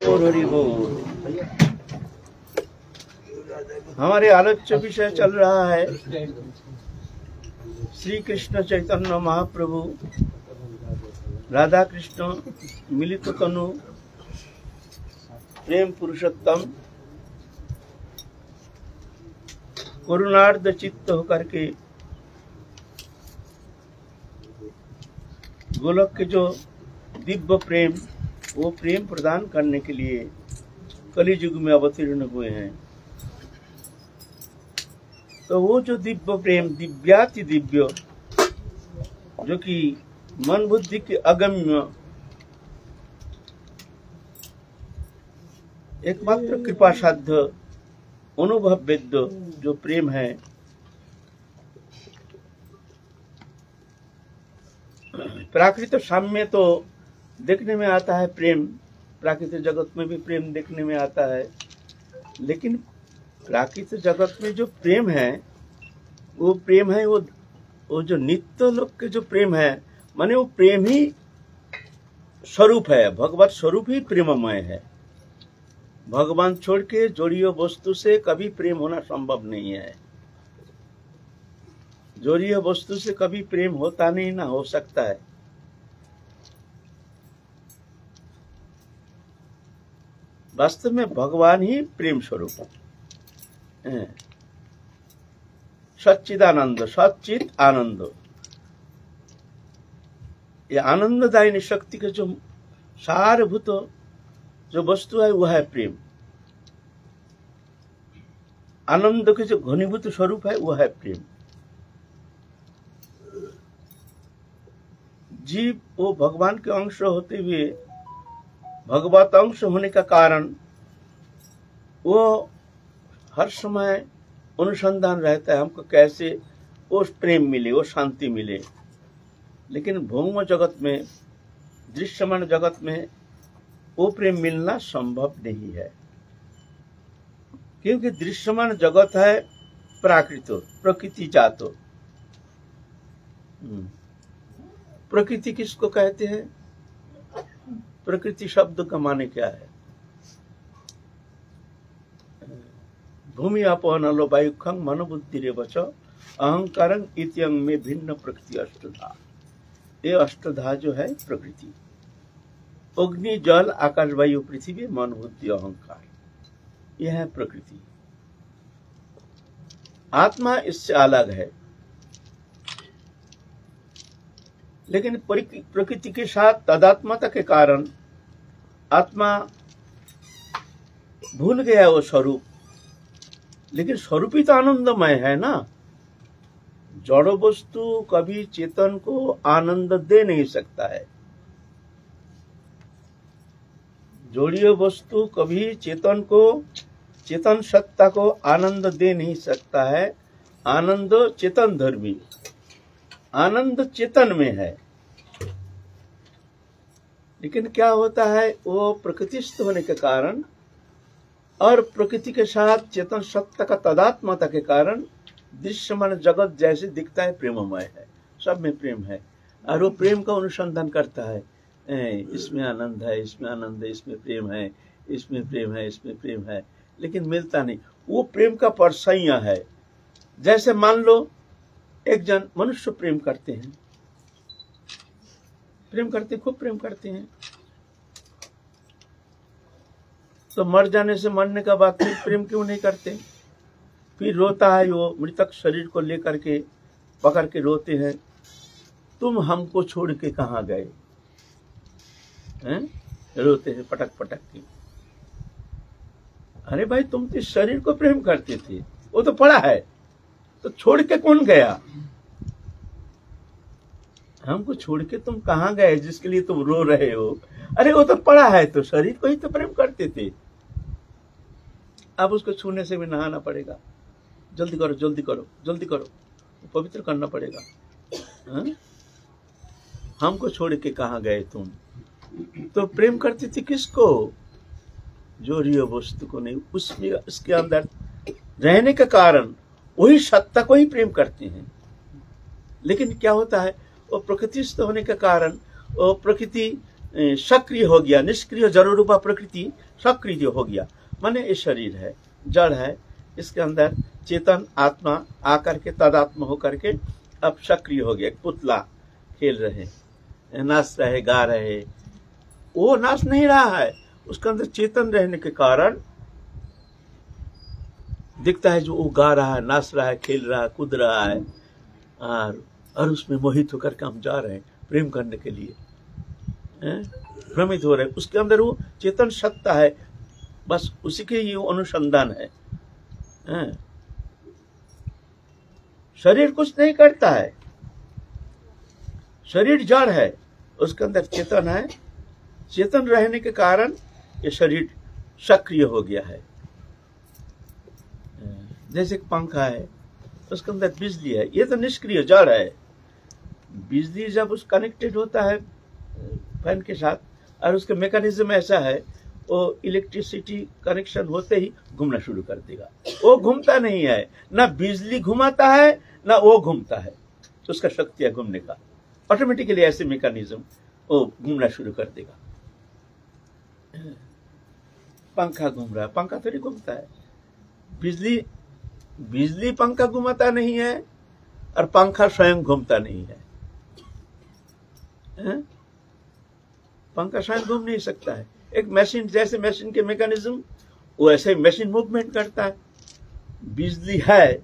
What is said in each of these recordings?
और हरि बोल। हमारे आलोच्य विषय चल रहा है श्री कृष्ण चैतन्य महाप्रभु राधा कृष्ण मिलित तनु प्रेम पुरुषोत्तम करुणार्ध चित्त होकर के गोलक के जो दिव्य प्रेम, वो प्रेम प्रदान करने के लिए कलियुग में अवतीर्ण हुए हैं। तो वो जो दिव्य प्रेम, दिव्याति दिव्य, जो कि मन बुद्धि के अगम्य, एकमात्र कृपा साध्य, अनुभव वेद्य जो प्रेम है, प्राकृतिक साम्य तो देखने में आता है प्रेम, प्राकृतिक जगत में भी प्रेम देखने में आता है, लेकिन प्राकृतिक जगत में जो प्रेम है वो प्रेम है वो जो नित्य लोक के जो प्रेम है, माने वो प्रेम ही स्वरूप है, भगवत स्वरूप ही प्रेममय है। भगवान छोड़ के जोड़ियों वस्तु से कभी प्रेम होना संभव नहीं है। जोड़ियों वस्तु से कभी प्रेम होता नहीं, ना हो सकता है। वास्तव में भगवान ही प्रेम स्वरूप है। सच्चिदानंद, सच्चित आनंद, ये आनंददायिनी शक्ति के जो सारभूत जो वस्तु है वह है प्रेम। आनंद के जो घनीभूत स्वरूप है वह है प्रेम। जीव वो भगवान के अंश होते हुए, भगवत अंश होने का कारण वो हर समय अनुसंधान रहता है, हमको कैसे वो प्रेम मिले, वो शांति मिले। लेकिन भौम जगत में, दृश्यमान जगत में वो प्रेम मिलना संभव नहीं है, क्योंकि दृश्यमान जगत है प्राकृत, प्रकृति जातो। प्रकृति किसको कहते हैं? प्रकृति शब्द का माने क्या है? भूमि अपो नलो वायुखं मनोबुद्धि रे वच अहंकारं इत्यंग में भिन्न प्रकृति अष्टधा। ये अष्टधा जो है प्रकृति, अग्नि जल आकाश वायु पृथ्वी मन बुद्धि अहंकार, यह है प्रकृति। आत्मा इससे अलग है, लेकिन प्रकृति के साथ तादात्म्यता के कारण आत्मा भूल गया वो स्वरूप। लेकिन स्वरूप ही तो आनंदमय है ना। जड़ वस्तु कभी चेतन को आनंद दे नहीं सकता है। जोड़ीय वस्तु कभी चेतन को, चेतन सत्ता को आनंद दे नहीं सकता है। आनंद चेतन धर्मी, आनंद चेतन में है। लेकिन क्या होता है, वो प्रकृतिस्थ होने के कारण और प्रकृति के साथ चेतन सत्ता का तादात्म्यता के कारण दृश्यमान जगत जैसे दिखता है प्रेममय है, सब में प्रेम है। और वो प्रेम का अनुसंधान करता है, इसमें आनंद है, इसमें आनंद है, इसमें प्रेम है, इसमें प्रेम है, इसमें प्रेम है, लेकिन मिलता नहीं। वो प्रेम का परसैया है। जैसे मान लो एक जन मनुष्य प्रेम करते हैं, प्रेम करते, खूब प्रेम करते हैं, तो मर जाने से, मरने का बाद फिर प्रेम क्यों नहीं करते? फिर रोता है वो, मृतक शरीर को लेकर के पकड़ के रोते हैं, तुम हमको छोड़ के कहाँ गए हैं? रोते हैं पटक पटक के। अरे भाई, तुम तो इस शरीर को प्रेम करते थे, वो तो पड़ा है, तो छोड़ के कौन गया? हमको छोड़ के तुम कहाँ गए जिसके लिए तुम रो रहे हो? अरे वो तो पड़ा है, तो शरीर को ही तो प्रेम करते थे। अब उसको छूने से भी नहाना पड़ेगा, जल्दी करो जल्दी करो जल्दी करो, पवित्र करना पड़ेगा। हमको छोड़ के कहाँ गए तुम? तो प्रेम करती थी किसको? जोड़िय वस्तु को नहीं। उसमें, उसके अंदर रहने के कारण वही सत्ता को ही प्रेम करते हैं। लेकिन क्या होता है, वो प्रकृतिस्थ होने के कारण, वो प्रकृति सक्रिय हो गया, निष्क्रिय जड़ रूपा प्रकृति सक्रिय हो गया, माने ये शरीर है, जड़ है, इसके अंदर चेतन आत्मा आकर के तदात्म होकर के अब सक्रिय हो गया। एक पुतला खेल रहे, नाच रहे, गा रहे, वो नाच नहीं रहा है, उसके अंदर चेतन रहने के कारण दिखता है जो वो गा रहा है, नाच रहा है, खेल रहा है, कूद रहा है, और उसमें मोहित होकर के हम जा रहे हैं प्रेम करने के लिए, भ्रमित हो रहे हैं। उसके अंदर वो चेतन सत्ता है, बस उसी के ये अनुसंधान है। शरीर कुछ नहीं करता है, शरीर जड़ है, उसके अंदर चेतन है, चेतन रहने के कारण ये शरीर सक्रिय हो गया है। जैसे पंखा है, उसके अंदर बिजली है, ये तो निष्क्रिय जड़ है। बिजली जब उस कनेक्टेड होता है फैन के साथ, और उसके मैकेनिज्म ऐसा है, वो इलेक्ट्रिसिटी कनेक्शन होते ही घूमना शुरू कर देगा। वो घूमता नहीं है, ना बिजली घुमाता है ना वो घूमता है, तो उसका शक्ति है घूमने का, ऑटोमेटिकली ऐसे मैकेनिज्म वो घूमना शुरू कर देगा। पंखा घूम रहा है, पंखा थोड़ी घूमता है, बिजली पंखा घुमाता नहीं है, और पंखा स्वयं घूमता नहीं है। पंखा स्वयं घूम नहीं सकता है। एक मशीन, जैसे मशीन के मैकेनिज्म, वो ऐसे ही मशीन मूवमेंट करता है। बिजली है,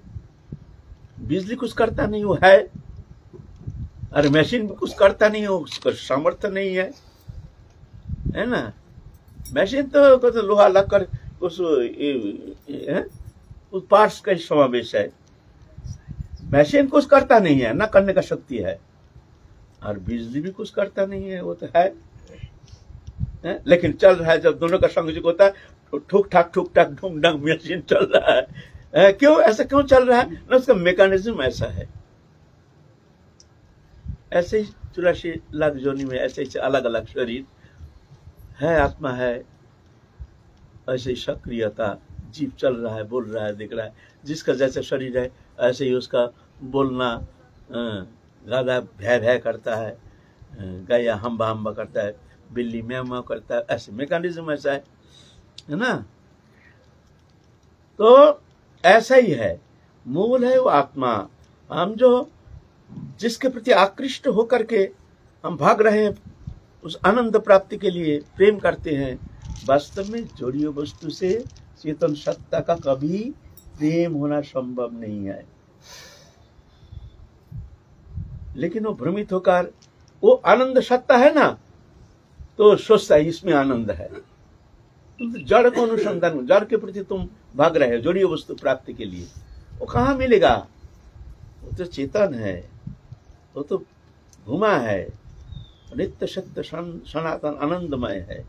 बिजली कुछ करता नहीं, वो है, और मशीन भी कुछ करता नहीं, वो उसका सामर्थ्य नहीं है ना। मशीन तो लोहा लक्कड़ उस पार्ट्स का समावेश है, मशीन कुछ करता नहीं है, ना करने का शक्ति है, और बिजली भी कुछ करता नहीं है, वो तो है, लेकिन चल रहा है। जब दोनों का संयोजक होता है, ठुक ठाक ढूंढ ढंग मशीन चल रहा है। क्यों ऐसा क्यों चल रहा है ना, उसका मैकेनिज्म ऐसा है। ऐसे ही 84 लाख योनि में ऐसे ही अलग अलग शरीर है, आत्मा है, ऐसे ही सक्रियता, जीव चल रहा है, बोल रहा है, दिख रहा है। जिसका जैसा शरीर है ऐसे ही उसका बोलना, गाधा भय भय करता है, गैया हम्बा हम्बा करता है, बिल्ली म्याऊ म्याऊ करता है, ऐसे मैकेनिज्म ऐसा है ना। तो ऐसा ही है, मूल है वो आत्मा। हम जो जिसके प्रति आकृष्ट होकर के हम भाग रहे हैं उस आनंद प्राप्ति के लिए प्रेम करते हैं, वास्तव में जोड़ियों वस्तु से चेतन सत्ता का कभी प्रेम होना संभव नहीं है। लेकिन वो भ्रमित होकर, वो आनंद सत्ता है ना, तो सोचता है इसमें आनंद है। तुम जड़ को अनुसंधान, जड़ के प्रति तुम भाग रहे हो जोड़ियों वस्तु प्राप्ति के लिए, वो कहाँ मिलेगा? वो तो चेतन है, वो तो घुमा है, नित्य सत्य सनातन आनंदमय है,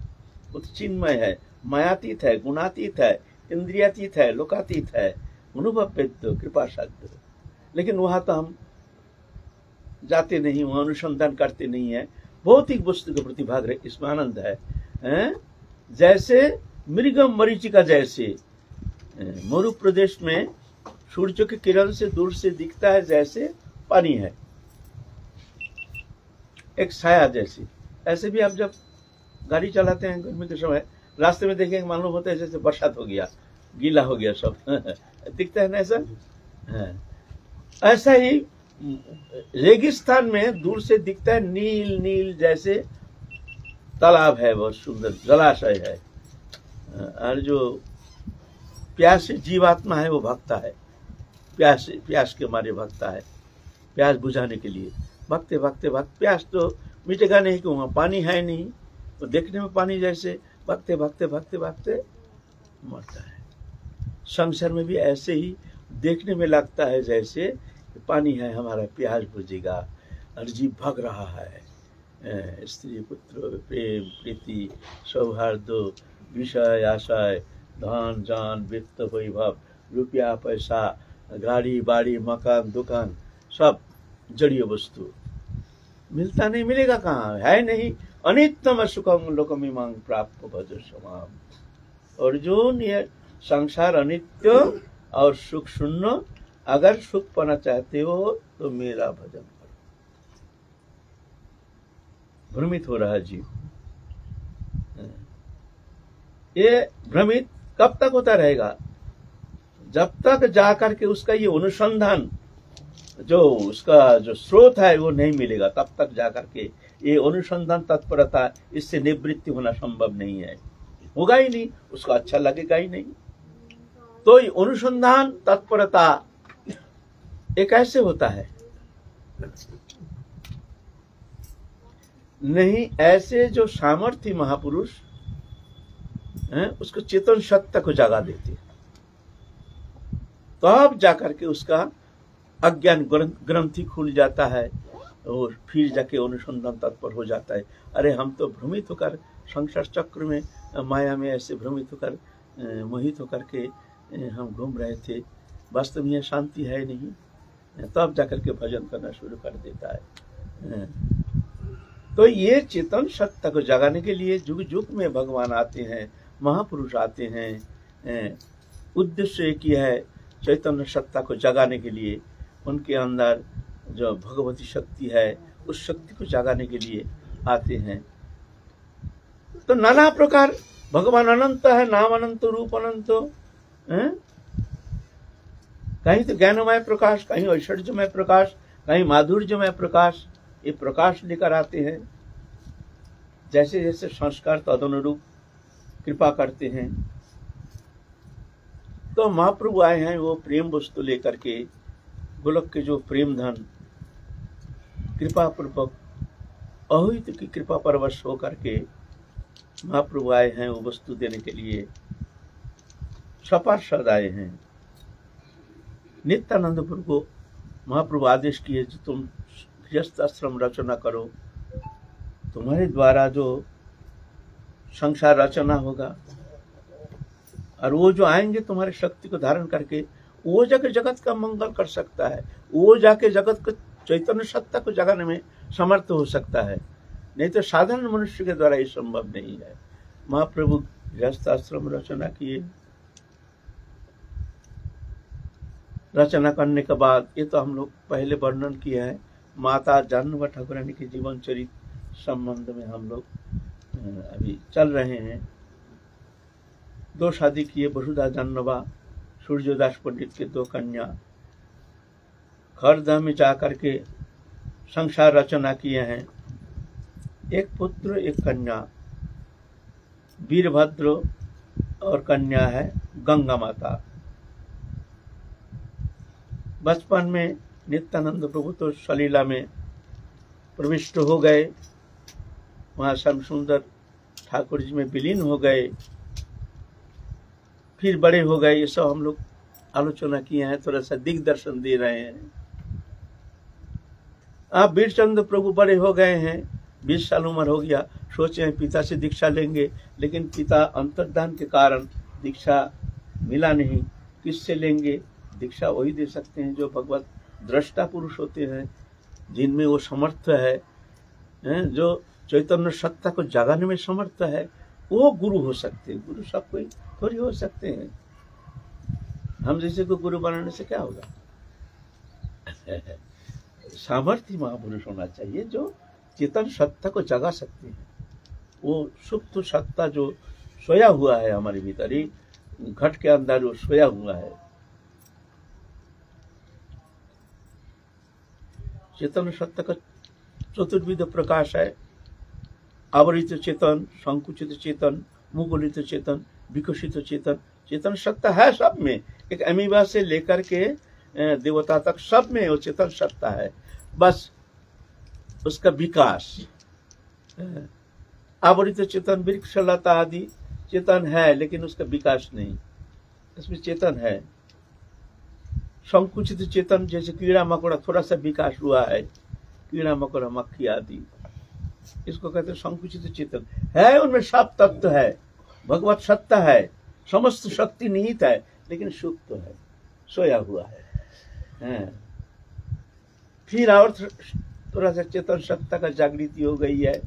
वो तो चिन्मय है, मायातीत है, गुणातीत है, इंद्रियातीत है, लोकातीत है, अनुभववेद्य कृपा साध्य। लेकिन वहां तो हम जाते नहीं, वहां अनुसंधान करते नहीं है, भौतिक वस्तु के प्रति भाग रहे, इसमें आनंद है। जैसे मृगम मरीचिका, जैसे मरु प्रदेश में सूर्य के किरण से दूर से दिखता है जैसे पानी है, एक छाया जैसी। ऐसे भी आप जब गाड़ी चलाते हैं गर्मी के समय, रास्ते में देखेंगे मालूम होता है जैसे बरसात हो गया, गीला हो गया सब दिखता है ना ऐसा। ऐसा ही रेगिस्तान में दूर से दिखता है नील नील जैसे तालाब है, बहुत सुंदर जलाशय है, और जो प्यास जीवात्मा है वो भागता है, प्यास के मारे भागता है, प्यास बुझाने के लिए भागते भागते प्यास तो मिटेगा नहीं, क्यों वहां पानी है नहीं, तो देखने में पानी जैसे भागते भागते भागते भागते मरता है। संसार में भी ऐसे ही देखने में लगता है जैसे पानी है, हमारा प्यास बुझेगा, और जीव भाग रहा है। स्त्री पुत्र प्रेम प्रीति सौहार्द विषय आशय धन जान वित्त वैभव रुपया पैसा गाड़ी बाड़ी मकान दुकान सब जड़ीय वस्तु मिलता नहीं, मिलेगा कहाँ, है नहीं। अनित्यम सुखम लोकमिमां प्राप्त भज समाम। अर्जुन, ये संसार अनित्य और सुख शून्य, अगर सुख पाना चाहते हो तो मेरा भजन करो। भ्रमित हो रहा जीव, ये भ्रमित कब तक होता रहेगा? जब तक जाकर के उसका ये अनुसंधान, जो उसका जो स्रोत है वो नहीं मिलेगा, तब तक जाकर के ये अनुसंधान तत्परता, इससे निवृत्ति होना संभव नहीं है, होगा ही नहीं, उसको अच्छा लगेगा ही नहीं। तो ये अनुसंधान तत्परता ये कैसे होता है? नहीं, ऐसे जो सामर्थ्य महापुरुष हैं उसको चेतन सत्ता को जगा देते हैं, तब जाकर के उसका अज्ञान ग्रंथि खुल जाता है और फिर जाके अनुसंधान तत्पर हो जाता है। अरे हम तो भ्रमित होकर संसार चक्र में, माया में ऐसे भ्रमित होकर, मोहित होकर के हम घूम रहे थे, वास्तव में शांति है नहीं। तब जाकर के भजन करना शुरू कर देता है। तो ये चेतन सत्ता को जगाने के लिए जुग जुग में भगवान आते हैं, महापुरुष आते हैं। उद्देश्य एक ही है, चैतन्य सत्ता को जगाने के लिए, उनके अंदर जो भगवती शक्ति है उस शक्ति को जगाने के लिए आते हैं। तो नाना प्रकार भगवान अनंत है, नाम अनंत, रूप अनंत, कहीं तो ज्ञानमय प्रकाश, कहीं ऐश्वर्यमय प्रकाश, कहीं माधुर्यमय प्रकाश, ये प्रकाश लेकर आते हैं। जैसे जैसे संस्कार तदनुरूप कृपा करते हैं। तो महाप्रभु आए हैं वो प्रेम वस्तु लेकर के, गोलक के जो प्रेम धन, कृपा पूर्वक अहित की कृपा परवश होकर के महाप्रभु आए हैं वो वस्तु देने के लिए। सपार्षद आए हैं। नित्यानंदपुर को महाप्रभु आदेश किए जो तुम गृहस्थ आश्रम रचना करो, तुम्हारे द्वारा जो संसार रचना होगा, और वो जो आएंगे तुम्हारी शक्ति को धारण करके, वो जाके जगत का मंगल कर सकता है, वो जाके जगत को चैतन्य सत्ता को जगाने में समर्थ हो सकता है, नहीं तो साधारण मनुष्य के द्वारा ये संभव नहीं है। महाप्रभु गृहस्थ आश्रम रचना किए। रचना करने के बाद, ये तो हम लोग पहले वर्णन किए हैं, माता जानवा ठाकुरानी के जीवन चरित्र संबंध में हम लोग अभी चल रहे हैं। 2 शादी किए, वसुधा जानवा, सूर्यदास पंडित के 2 कन्या, खरदह में जाकर के संसार रचना किए हैं। 1 पुत्र 1 कन्या, वीरभद्र और कन्या है गंगा माता। बचपन में नित्यानंद प्रभु तो सलीला में प्रविष्ट हो गए, वहां श्याम सुंदर ठाकुर जी में विलीन हो गए, फिर बड़े हो गए। ये सब हम लोग आलोचना किए हैं, थोड़ा सा दिग्दर्शन दे रहे हैं। आप वीरचंद्र प्रभु बड़े हो गए हैं, 20 साल उम्र हो गया, सोचे हैं पिता से दीक्षा लेंगे, लेकिन पिता अंतर्धान के कारण दीक्षा मिला नहीं। किससे लेंगे? दीक्षा वही दे सकते हैं जो भगवत दृष्टा पुरुष होते हैं, जिनमें वो समर्थ है, जो चैतन्य सत्ता को जगाने में समर्थ है, वो गुरु हो सकते हैं। गुरु सब कोई थोड़ी हो सकते हैं। हम जैसे को गुरु बनाने से क्या होगा? सामर्थ्य महापुरुष होना चाहिए जो चेतन सत्ता को जगा सकते हैं। वो सुप्त सत्ता जो सोया हुआ है हमारे भीतर ही, घट के अंदर वो सोया हुआ है। चेतन सत्ता का चतुर्विध प्रकाश है। आवरित चेतन, संकुचित चेतन, मुकुलित चेतन, विकसित चेतन। चेतन सत्ता है सब में, एक अमीबा से लेकर के देवता तक सब में वो चेतन सत्ता है, बस उसका विकास। आवरित चेतन, वृक्ष लता आदि चेतन है, लेकिन उसका विकास नहीं, इसमें चेतन है। संकुचित चेतन, जैसे कीड़ा मकोड़ा, थोड़ा सा विकास हुआ है, कीड़ा मकोड़ा, मक्खी आदि, इसको कहते हैं संकुचित चेतन। है उनमें सब तत्व है, भगवत सत्ता है, समस्त शक्ति निहित है, लेकिन सुप्त है, सोया हुआ है। फिर और थोड़ा सा चेतन सत्ता का जागृति हो गई है।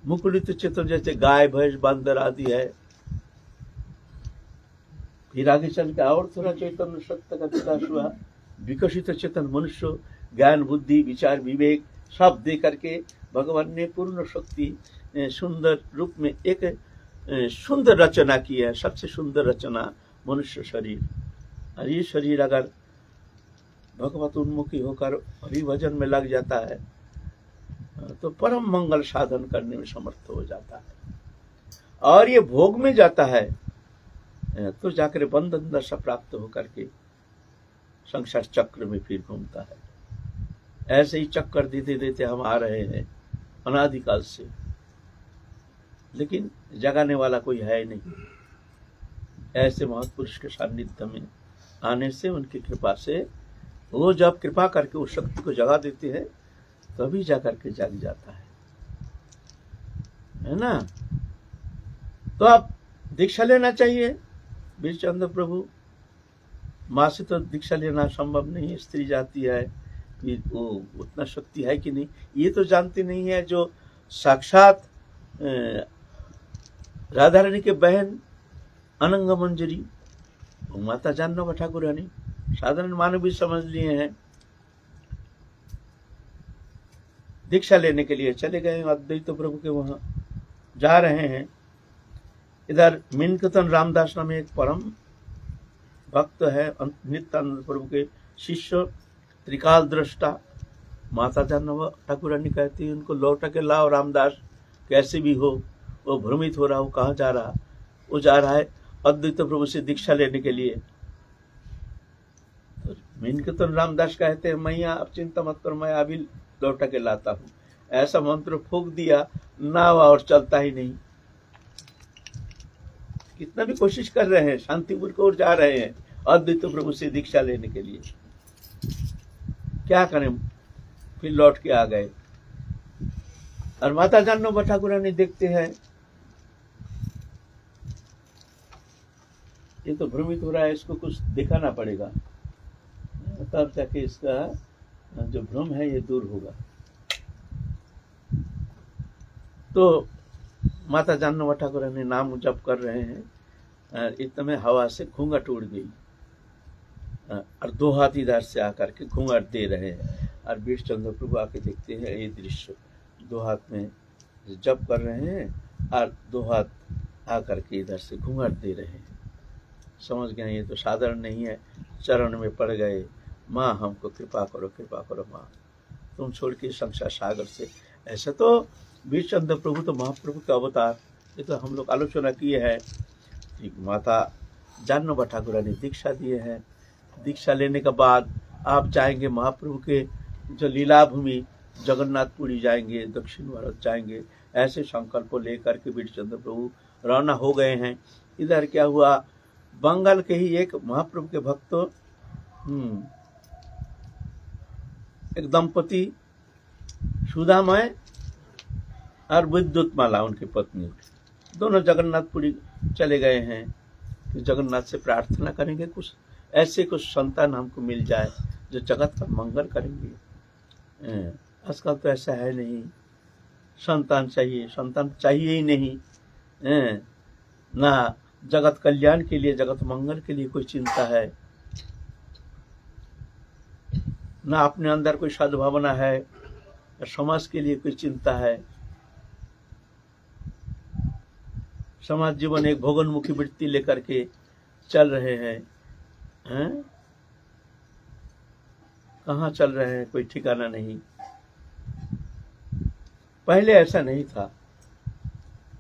मुकुलित चेतन जैसे गाय भैंस बंदर आदि है। फिर आगे चल के और थोड़ा चैतन्य सत्ता का विकास हुआ। विकसित चेतन मनुष्य, ज्ञान बुद्धि विचार विवेक सब दे करके भगवान ने पूर्ण शक्ति सुंदर रूप में एक सुंदर रचना की है, सबसे सुंदर रचना मनुष्य शरीर। और ये शरीर अगर भगवत उन्मुखी होकर हरिभजन में लग जाता है तो परम मंगल साधन करने में समर्थ हो जाता है, और ये भोग में जाता है तो जाकर बंधन दशा प्राप्त होकर के संसार चक्र में फिर घूमता है। ऐसे ही चक्कर देते देते हम आ रहे हैं अनादिकाल से, लेकिन जगाने वाला कोई है नहीं। ऐसे महापुरुष के सानिध्य में आने से, उनकी कृपा से, वो जब कृपा करके उस शक्ति को जगा देते हैं तभी जाकर के जग जाता है ना। तो आप दीक्षा लेना चाहिए। वीरचंद्र प्रभु, माँ से तो दीक्षा लेना संभव नहीं है, स्त्री जाती है कि वो उतना शक्ति है कि नहीं ये तो जानती नहीं है। जो साक्षात राधा रानी के बहन अनंग मंजरी वो माता जानना ठाकुर रानी साधारण मानव भी समझ लिए हैं। दीक्षा लेने के लिए चले गए अद्वैत प्रभु के वहां जा रहे हैं। इधर मीनकेतन रामदास नाम एक परम भक्त है, नित्यानंद प्रभु के शिष्य, त्रिकाल दृष्टा। माता जानना ठाकुर रानी कहती है उनको लौटा के लाओ रामदास, कैसे भी हो। वो भ्रमित हो रहा, वो कहाँ जा रहा, वो जा रहा है अद्वैत प्रभु से दीक्षा लेने के लिए। तो मीनकेतन रामदास कहते हैं मैया आप चिंता मत करो, मैं अभी लौटा के लाता हूँ। ऐसा मंत्र फूंक दिया, नाव और चलता ही नहीं। कितना भी कोशिश कर रहे हैं, शांतिपुर को ओर जा रहे हैं अद्वैत प्रभु से दीक्षा लेने के लिए, क्या करें, फिर लौट के आ गए। और माता जानना ठाकुर रानी देखते हैं ये तो भ्रमित हो रहा है, इसको कुछ दिखाना पड़ेगा तब जाके इसका जो भ्रम है ये दूर होगा। तो माता जानना ठाकुर रानी नाम जप कर रहे हैं, इतने हवा से घूंघट उड़ गई और दो हाथ इधर से आकर के घूंघट दे रहे हैं। और वीरचंद्र प्रभु आके देखते हैं ये दृश्य, दो हाथ में जप कर रहे हैं और दो हाथ आकर के इधर से घूंघट दे रहे हैं। समझ गए ये तो साधारण नहीं है। चरण में पड़ गए, माँ हमको कृपा करो माँ, तुम छोड़ के संसार सागर से। ऐसा तो वीरचंद्र प्रभु तो महाप्रभु का अवतार, ये तो हम लोग आलोचना किए हैं कि माता जानना ठाकुर ने दीक्षा दिए हैं। दीक्षा लेने के बाद आप जाएंगे महाप्रभु के जो लीला भूमि जगन्नाथपुरी जाएंगे, दक्षिण भारत जाएंगे। ऐसे संकल्प लेकर के वीरचंद्र प्रभु रवाना हो गए हैं। इधर क्या हुआ, बंगाल के ही एक महाप्रभु के भक्त एक दंपति सुधामय और विद्युतमाला उनकी पत्नी, दोनों जगन्नाथपुरी चले गए हैं। तो जगन्नाथ से प्रार्थना करेंगे कुछ ऐसे कुछ संतान हमको मिल जाए जो जगत का मंगल करेंगे। आजकल तो ऐसा है नहीं, संतान चाहिए ही नहीं, ना जगत कल्याण के लिए, जगत मंगल के लिए कोई चिंता है, ना अपने अंदर कोई सद्भावना है, समाज के लिए कोई चिंता है। समाज जीवन एक भोगनमुखी वृत्ति लेकर के चल रहे हैं, कहाँ चल रहे हैं कोई ठिकाना नहीं। पहले ऐसा नहीं था,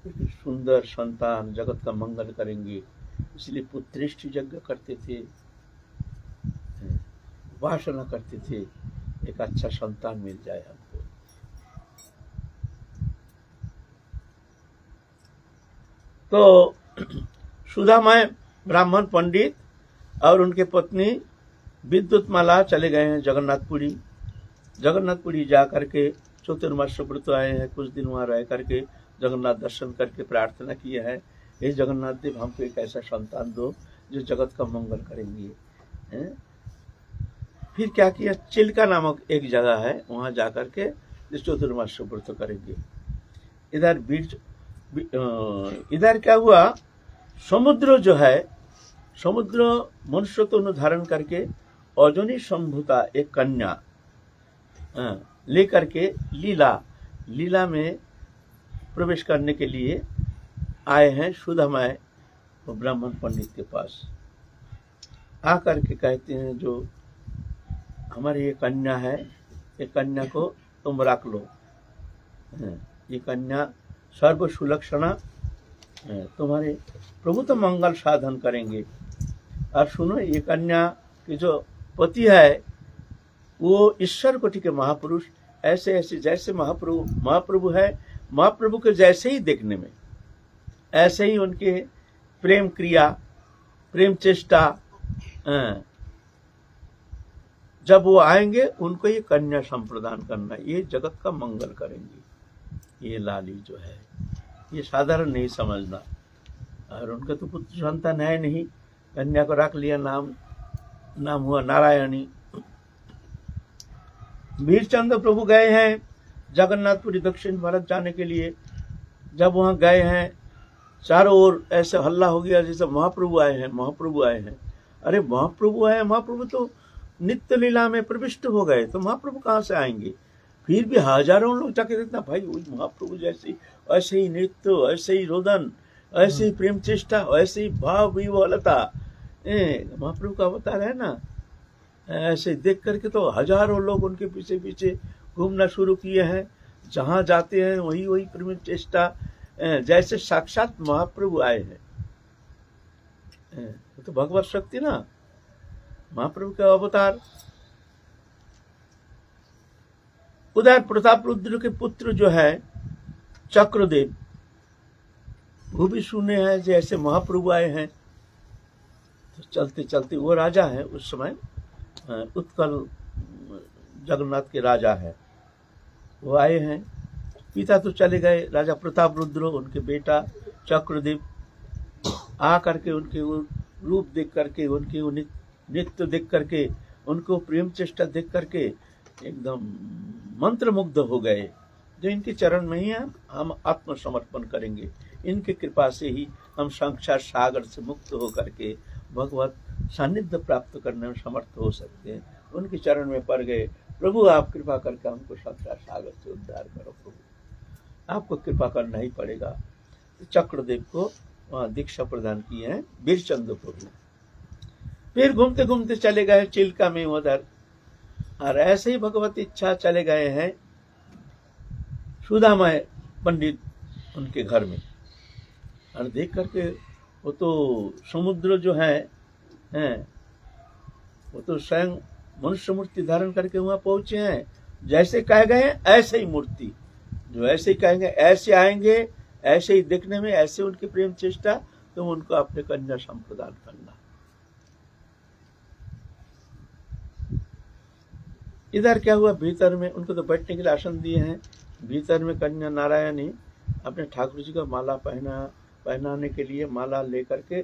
सुंदर संतान जगत का मंगल करेंगे इसलिए पुत्रेष्टि यज्ञ करते थे, वासना करते थे एक अच्छा संतान मिल जाए हमको। तो सुधामय ब्राह्मण पंडित और उनके पत्नी विद्युतमाला चले गए हैं जगन्नाथपुरी। जगन्नाथपुरी जा करके चतुर्मास व्रत आए हैं, कुछ दिन वहाँ रह करके जगन्नाथ दर्शन करके प्रार्थना किए हैं, हे जगन्नाथ देव हमको एक ऐसा संतान दो जो जगत का मंगल करेंगे। फिर क्या किया, चिल्का नामक एक जगह है वहाँ जा करके चतुर्मास व्रत करेंगे। इधर क्या हुआ, समुद्र जो है, समुद्र मनुष्य तो धारण करके अजनी संभूता एक कन्या लेकर के लीला में प्रवेश करने के लिए आए हैं सुधामय वो ब्राह्मण पंडित के पास। आकर के कहते हैं जो हमारी ये कन्या है, ये कन्या को तुम रख लो, ये कन्या सर्व सुलक्षणा, तुम्हारे प्रभु तो मंगल साधन करेंगे। और सुनो, ये कन्या के जो पति है वो ईश्वर कोटि के महापुरुष, ऐसे ऐसे जैसे महाप्रभु है, महाप्रभु के जैसे ही देखने में, ऐसे ही उनके प्रेम क्रिया, प्रेम चेष्टा, जब वो आएंगे उनको ये कन्या संप्रदान करना, ये जगत का मंगल करेंगे। ये लाली जो है ये साधारण नहीं समझना। और उनका तो पुत्र संतान है नहीं, कन्या को रख लिया, नाम हुआ नारायणी। वीरचंद्र प्रभु गए हैं जगन्नाथपुरी दक्षिण भारत जाने के लिए। जब वहां गए हैं चारों ओर ऐसे हल्ला हो गया जैसे महाप्रभु आए हैं, महाप्रभु आए हैं। अरे महाप्रभु आए, महाप्रभु तो नित्य लीला में प्रविष्ट हो गए, तो महाप्रभु कहाँ से आएंगे? फिर भी हजारों लोग जाके देखना, भाई वही महाप्रभु जैसे, ऐसे ही नृत्य, ऐसे ही रोदन, ऐसे ही प्रेम चेष्टा, ऐसे ही भाव विह्वलता, महाप्रभु का अवतार है ना। ऐसे देख करके तो हजारों लोग उनके पीछे पीछे घूमना शुरू किए हैं। जहां जाते हैं वही वही प्रेम चेष्टा, जैसे साक्षात महाप्रभु आए हैं। तो भगवत शक्ति ना, महाप्रभु का अवतार। उधर प्रताप रुद्र के पुत्र जो है चक्रदेव, वो भी सुने हैं जैसे महाप्रभु आए हैं। तो चलते चलते, वो राजा है उस समय, उत्कल जगन्नाथ के राजा है, वो आए हैं। पिता तो चले गए राजा प्रताप रुद्र, उनके बेटा चक्रदेव आ करके उनके वो रूप देख करके, उनके वो नृत्य देख करके, उनको प्रेम चेष्टा देख करके एकदम मंत्रमुग्ध हो गए। जो इनके चरण में ही हम आत्मसमर्पण करेंगे, इनके कृपा से ही हम संसार सागर से मुक्त हो करके भगवत सानिध्य प्राप्त करने में समर्थ हो सकते हैं। उनके चरण में पड़ गए, प्रभु आप कृपा करके हमको संसार सागर से उद्धार करो, प्रभु आपको कृपा करना ही पड़ेगा। तो चक्रदेव को वहां दीक्षा प्रदान किए हैं वीरचंद्र प्रभु। फिर घूमते घूमते चले गए चिल्का में उधर, और ऐसे ही भगवत इच्छा चले गए हैं सुधामय पंडित उनके घर में। और देख करके वो तो समुद्र जो है वो तो स्वयं मनुष्य मूर्ति धारण करके वहां पहुंचे हैं। जैसे कह गए ऐसे ही मूर्ति, जो ऐसे ही कहेंगे ऐसे आएंगे, ऐसे ही देखने में, ऐसे उनकी प्रेम चेष्टा, तो उनको अपने कन्या संप्रदान करना। इधर क्या हुआ, भीतर में उनको तो बैठने के लिए आसन दिए हैं। भीतर में कन्या नारायणी अपने ठाकुर जी को माला पहनाने के लिए माला लेकर के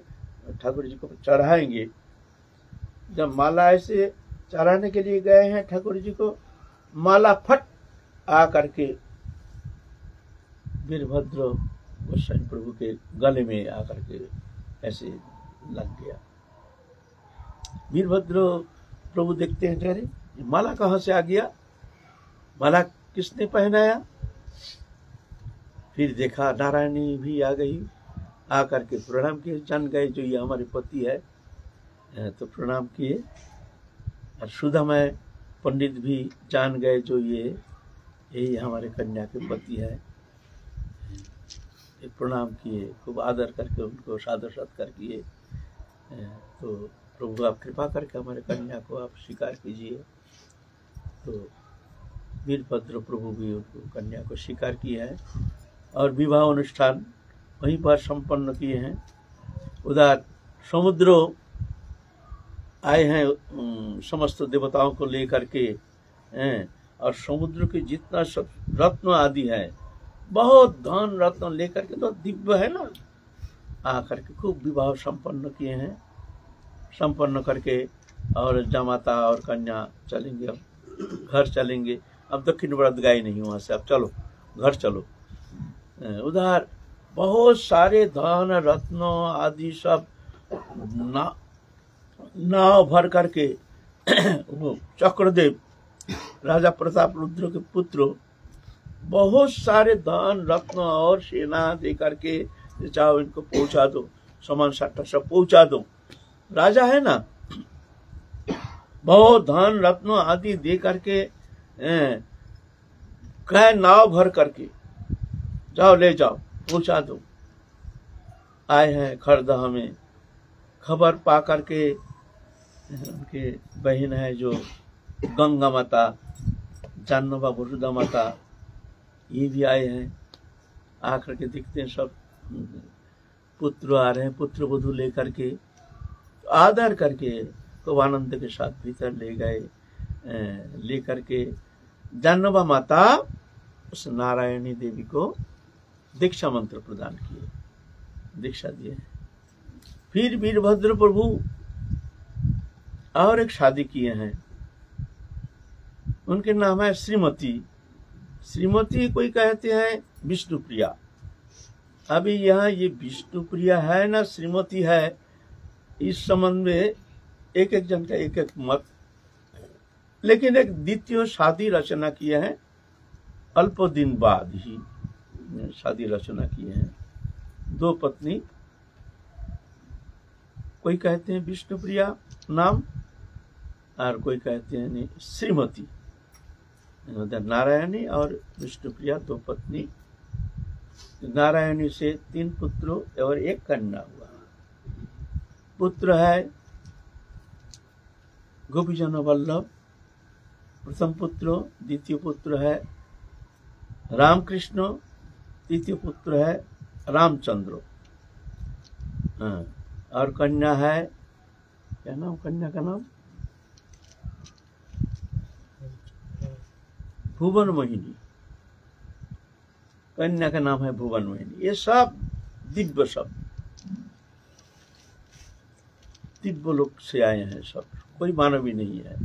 ठाकुर जी को चढ़ाएंगे। जब माला ऐसे चढ़ाने के लिए गए हैं ठाकुर जी को, माला फट आ करके वीरभद्र गोस्वामी प्रभु के गले में आकर के ऐसे लग गया। वीरभद्र प्रभु देखते हैं, अरे माला कहाँ से आ गया, माला किसने पहनाया? फिर देखा नारायणी भी आ गई, आकर के प्रणाम किए, जान गए जो ये हमारे पति है, तो प्रणाम किए। और सुधामय पंडित भी जान गए जो यही हमारे कन्या के पति है, प्रणाम किए, खूब आदर करके उनको सादर सत्कार किए। तो प्रभु आप कृपा करके हमारे कन्या को आप स्वीकार कीजिए। तो वीरभद्र प्रभु भी उनको कन्या को स्वीकार किया है और विवाह अनुष्ठान वहीं पर संपन्न किए हैं। उधर समुद्र आए हैं समस्त देवताओं को लेकर के, और समुद्र के जितना सब रत्न आदि है, बहुत धन रत्न लेकर के, तो दिव्य है ना, आकर के खूब विवाह संपन्न किए हैं। संपन्न करके और जमाता और कन्या चलेंगे, अब घर चलेंगे। अब दक्षिण व्रत गए नहीं वहां से, अब चलो घर चलो। उधर बहुत सारे धन रत्न आदि सब नाव भर करके वो चक्रदेव राजा प्रताप रुद्र के पुत्र बहुत सारे धन रत्न और सेना दे करके जाओ इनको पहुंचा दो, सामान सट्टा सब पहुंचा दो। राजा है ना, बहुत धन रत्न आदि दे करके कह नाव भर करके जाओ ले जाओ पहुंचा दो। आए हैं खरदह में, खबर पा करके उनके बहन है जो गंगा माता, जानवा वसुधा माता, ये भी आए हैं। आकर के दिखते हैं सब पुत्र आ रहे हैं, पुत्र वधू लेकर के आदर करके खूब आनंद के साथ भीतर ले गए। लेकर के जानवा माता उस नारायणी देवी को दीक्षा मंत्र प्रदान किए, दीक्षा दिए। फिर वीरभद्र प्रभु और एक शादी किए हैं, उनके नाम है श्रीमती। श्रीमती कोई कहते हैं विष्णुप्रिया। अभी यहाँ ये विष्णुप्रिया है ना श्रीमती है, इस संबंध में एक एक जन का एक एक मत। लेकिन एक द्वितीय शादी रचना किए हैं, अल्प दिन बाद ही शादी रचना किए हैं। दो पत्नी, कोई कहते हैं विष्णुप्रिया नाम और कोई कहते हैं श्रीमती। नारायणी और विष्णुप्रिया दो पत्नी। नारायणी से 3 पुत्र और 1 कन्या हुआ। पुत्र है गोपीजन वल्लभ प्रथम पुत्र, द्वितीय पुत्र है रामकृष्ण, तृतीय पुत्र है रामचंद्र। और कन्या है, क्या नाम कन्या का नाम? भुवन मोहिनी। कन्या का नाम है भुवन मोहिनी। ये सब दिव्य, सब दिव्य लोक से आए हैं, सब कोई मानवी नहीं है।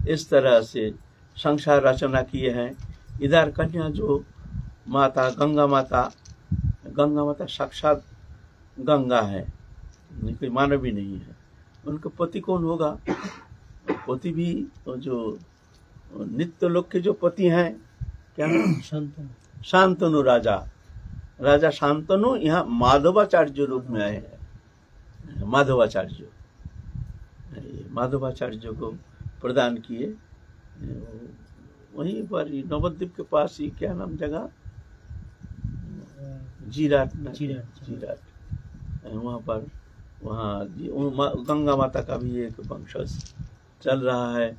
इस तरह से संसार रचना किए हैं। इधर कन्या जो माता गंगा माता साक्षात गंगा है, कोई मानवी नहीं है। उनका पति कौन होगा? पति भी जो नित्य लोक के जो पति हैं, क्या नाम? शांतनु राजा शांतनु यहाँ माधवाचार्य रूप में आए हैं। माधवाचार्य को प्रदान किए। वहीं पर नवद्वीप के पास ही, क्या नाम जगह? जीराट। वहाँ पर, वहाँ गंगा माता का भी एक वंशज चल रहा है।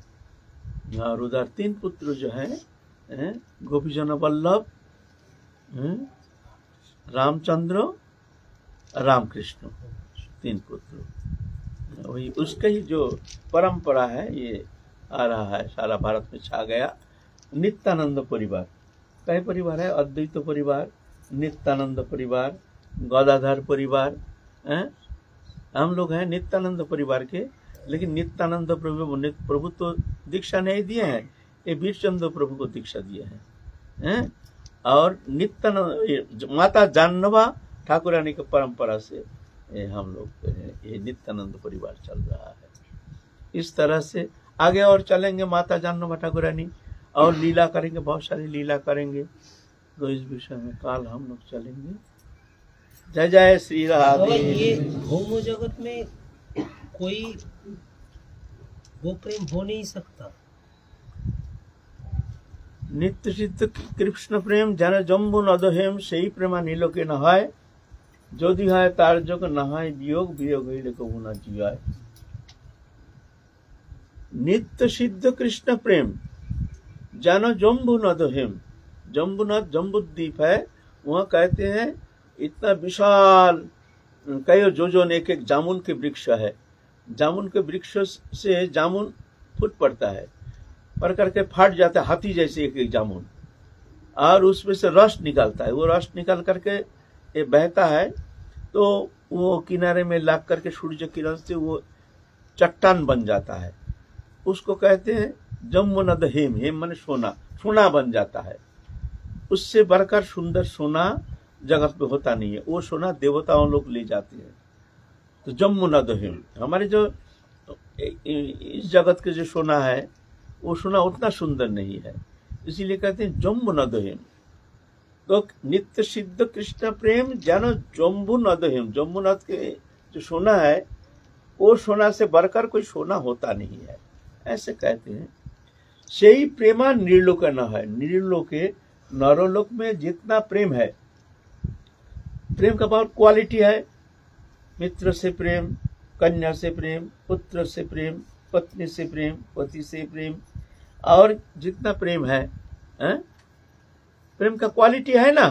और उधर 3 पुत्र जो है गोपीजन वल्लभ, रामचंद्र, रामकृष्ण, 3 पुत्र। वही उसका ही जो परंपरा है ये आ रहा है, सारा भारत में छा गया। नित्यानंद परिवार, कई परिवार है? अद्वैत परिवार, नित्यानंद परिवार, गदाधर परिवार। हम लोग हैं नित्यानंद परिवार के, लेकिन नित्यानंद प्रभु तो दीक्षा नहीं दिए हैं, ये वीरचंद्र प्रभु को दीक्षा दिए हैं। और नित्यानंद माता जानवा ठाकुरानी की परंपरा से हम लोग ये नित्यानंद परिवार चल रहा है। इस तरह से आगे और चलेंगे। माता जानवा ठाकुरानी और लीला करेंगे, बहुत सारी लीला करेंगे, तो इस विषय में काल हम लोग चलेंगे। जय जय श्री राधे। ये होमो जगत में कोई वो प्रेम हो नहीं सकता। नित्य सिद्ध कृष्ण प्रेम जन जम्बू नदहेम সেই প্রেমা নীলকে না হয়, যদি হয় তার যোগ না হয় বিয়োগ, বিয়োগ হইলে কবু না জিয়ায়। नित्य सिद्ध कृष्ण प्रेम जन जम्बू नदहेम। जम्बूनाथ जम्बूद्वीप है, वहाँ कहते हैं इतना विशाल, कई जोजन एक एक जामुन के वृक्ष है। जामुन के वृक्ष से जामुन फूट पड़ता है, पड़ करके फाट जाता है, हाथी जैसे एक एक जामुन, और उसमें से रस निकलता है। वो रस निकल करके ये बहता है, तो वो किनारे में लाग करके सूर्य किरण से वो चट्टान बन जाता है। उसको कहते हैं जम्बूनद हेम। हेम माने सोना, सोना बन जाता है। उससे बढ़कर सुंदर सोना जगत में होता नहीं है। वो सोना देवताओं लोग ले जाते हैं। तो जम्बूनद हेम, हमारे जो इस जगत के जो सोना है, वो सोना उतना सुंदर नहीं है, इसीलिए कहते हैं जम्बूनद हेम। तो नित्य सिद्ध कृष्ण प्रेम जानो जम्बू नद हिम, जम्बू नद के जो सोना है वो सोना से बढ़कर कोई सोना होता नहीं है, ऐसे कहते हैं। सही प्रेमा निर्लोक न है, निर्लोके नरोलोक में जितना प्रेम है, प्रेम का बहुत क्वालिटी है। मित्र से प्रेम, कन्या से प्रेम, पुत्र से प्रेम, पत्नी से प्रेम, पति से प्रेम, और जितना प्रेम है, प्रेम का क्वालिटी है ना,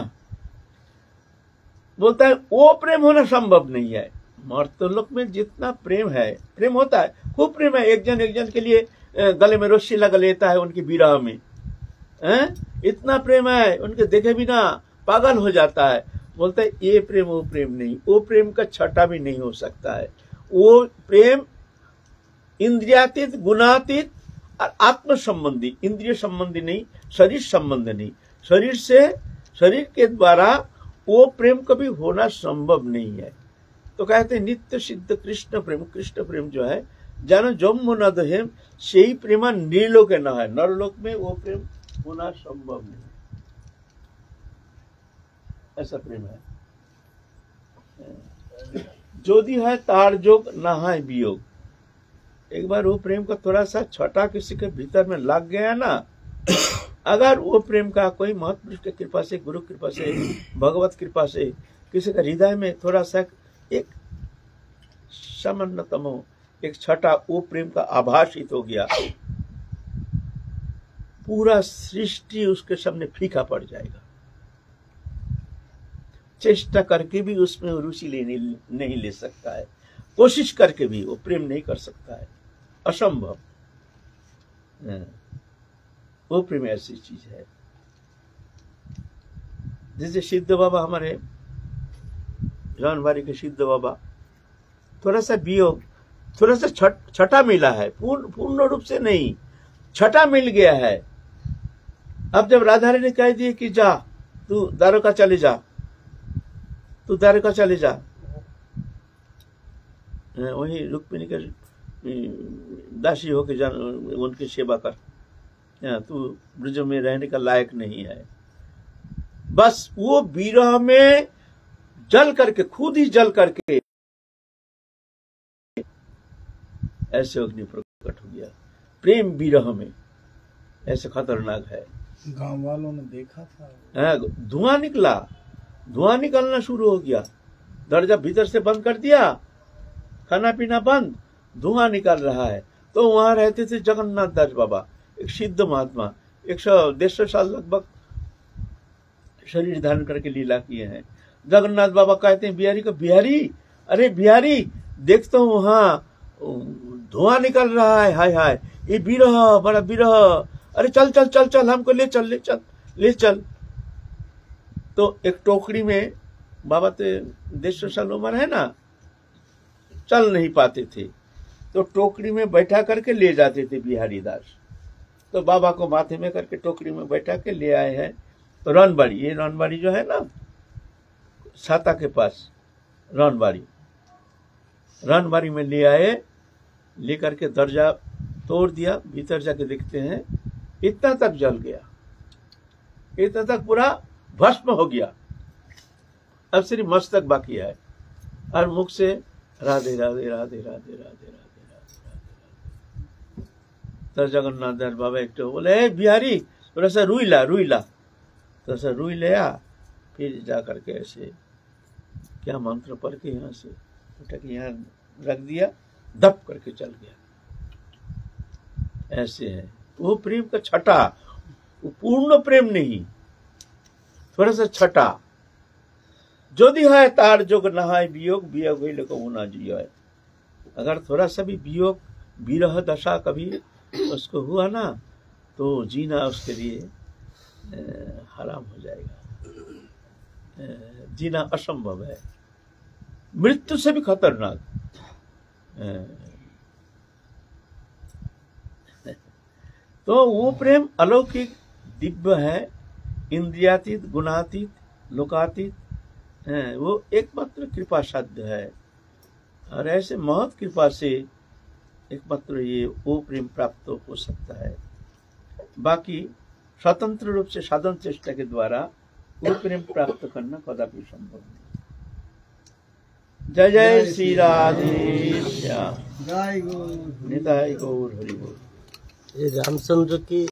बोलता है वो प्रेम होना संभव नहीं है। मर्तलोक में जितना प्रेम है, प्रेम होता है, खूब प्रेम है, एक जन के लिए गले में रस्सी लगा लेता है उनकी विरह में, इतना प्रेम है, उनके देखे बिना पागल हो जाता है। बोलता है ये प्रेम वो प्रेम नहीं, वो प्रेम का छठा भी नहीं हो सकता है। वो प्रेम इंद्रियातीत, गुणातीत और आत्म संबंधी, इंद्रिय संबंधी नहीं, शरीर संबंधी नहीं, शरीर से, शरीर के द्वारा वो प्रेम कभी होना संभव नहीं है। तो कहते हैं नित्य सिद्ध कृष्ण प्रेम, कृष्ण प्रेम जो है जानो जम्मु नद हेम, सही प्रेमा निर्लोक न है, नरलोक में वो प्रेम होना संभव नहीं, ऐसा प्रेम है। जोदी है तार जोग ना है वियोग, एक बार वो प्रेम का थोड़ा सा छटा किसी के भीतर में लग गया ना, अगर वो प्रेम का कोई महापुरुष की कृपा से, गुरु कृपा से, भगवत कृपा से किसी का हृदय में थोड़ा सा एक सामान्यतम हो, एक छटा वो प्रेम का आभासित हो गया, पूरा सृष्टि उसके सामने फीका पड़ जाएगा। चेष्टा करके भी उसमें रुचि नहीं ले सकता है, कोशिश करके भी वो प्रेम नहीं कर सकता है, असंभव। वो प्रेम ऐसी चीज है। जैसे सिद्ध बाबा, हमारे जानवारी के सिद्ध बाबा, थोड़ा सा वियोग, थोड़ा सा छठा मिला है, पूर्ण रूप से नहीं, छठा मिल गया है। अब जब राधा रानी ने कह दिए कि जा तू द्वारका चले जा, तू द्वारका चले जा, वही रुक्मिणी के दासी होके जा, उनकी सेवा कर, तू ब्रज में रहने का लायक नहीं है। बस वो विरह में जल करके, खुद ही जल करके ऐसे अग्नि प्रकट हो गया, प्रेम विरह में, ऐसे खतरनाक है। गांव वालों ने देखा था, धुआं निकला, धुआं निकलना शुरू हो गया, दरवाजा भीतर से बंद कर दिया, खाना पीना बंद, धुआं निकल रहा है। तो वहां रहते थे जगन्नाथ दास बाबा, एक सिद्ध महात्मा, 150 साल लगभग शरीर धारण करके लीला किए हैं। जगन्नाथ बाबा कहते हैं बिहारी को, बिहारी, अरे बिहारी देख तो वहां धुआं निकल रहा है, हाय हाय ये विरह, बड़ा विरह, अरे चल चल चल चल, हमको ले चल, ले चल, ले चल। तो एक टोकरी में, बाबा तो 150 साल उम्र है ना, चल नहीं पाते थे, तो टोकरी में बैठा करके ले जाते थे बिहारी दास। तो बाबा को माथे में करके टोकरी में बैठा के ले आए हैं। तो रनबाड़ी, ये रनबाड़ी जो है ना, छाता के पास रनबाड़ी, रनबाड़ी में ले आए, लेकर के दरजा तोड़ दिया, भीतर जाके देखते हैं इतना तक जल गया, इतना तक पूरा भस्म हो गया, अब सिर्फ मस्तक बाकी है, और मुख से राधे राधे राधे राधे राधे राधे राधे। तो जगन्नाथ दास बाबा एक तो बोले बिहारी थोड़ा सा रुई ला, रुई ला, थोड़ा सा रुई ले आ, फिर जा करके ऐसे क्या मंत्र पढ़ के यहाँ से उठा के यहाँ रख दिया, दब करके चल गया। ऐसे है वो प्रेम का छठा, वो पूर्ण प्रेम नहीं, थोड़ा सा छठा। जोदी है तार जोग नहाय वियोग, वियोग हुई लोग ना जियो है। अगर थोड़ा सा भी वियोग, विरह दशा कभी उसको हुआ ना, तो जीना उसके लिए हराम हो जाएगा, जीना असंभव है, मृत्यु से भी खतरनाक। तो वो प्रेम अलौकिक दिव्य है, इंद्रियातीत, गुणातीत, लोकातीत है, वो एकमात्र कृपा साध्य है। और ऐसे महत कृपा से एकमात्र ये वो प्रेम प्राप्त हो सकता है। बाकी स्वतंत्र रूप से साधन चेष्टा के द्वारा वो प्रेम प्राप्त करना कदापि संभव नहीं। जय जय श्री राधे श्याम, जय गुरु निताय गौर हरि बोल। ये रामचंद्र की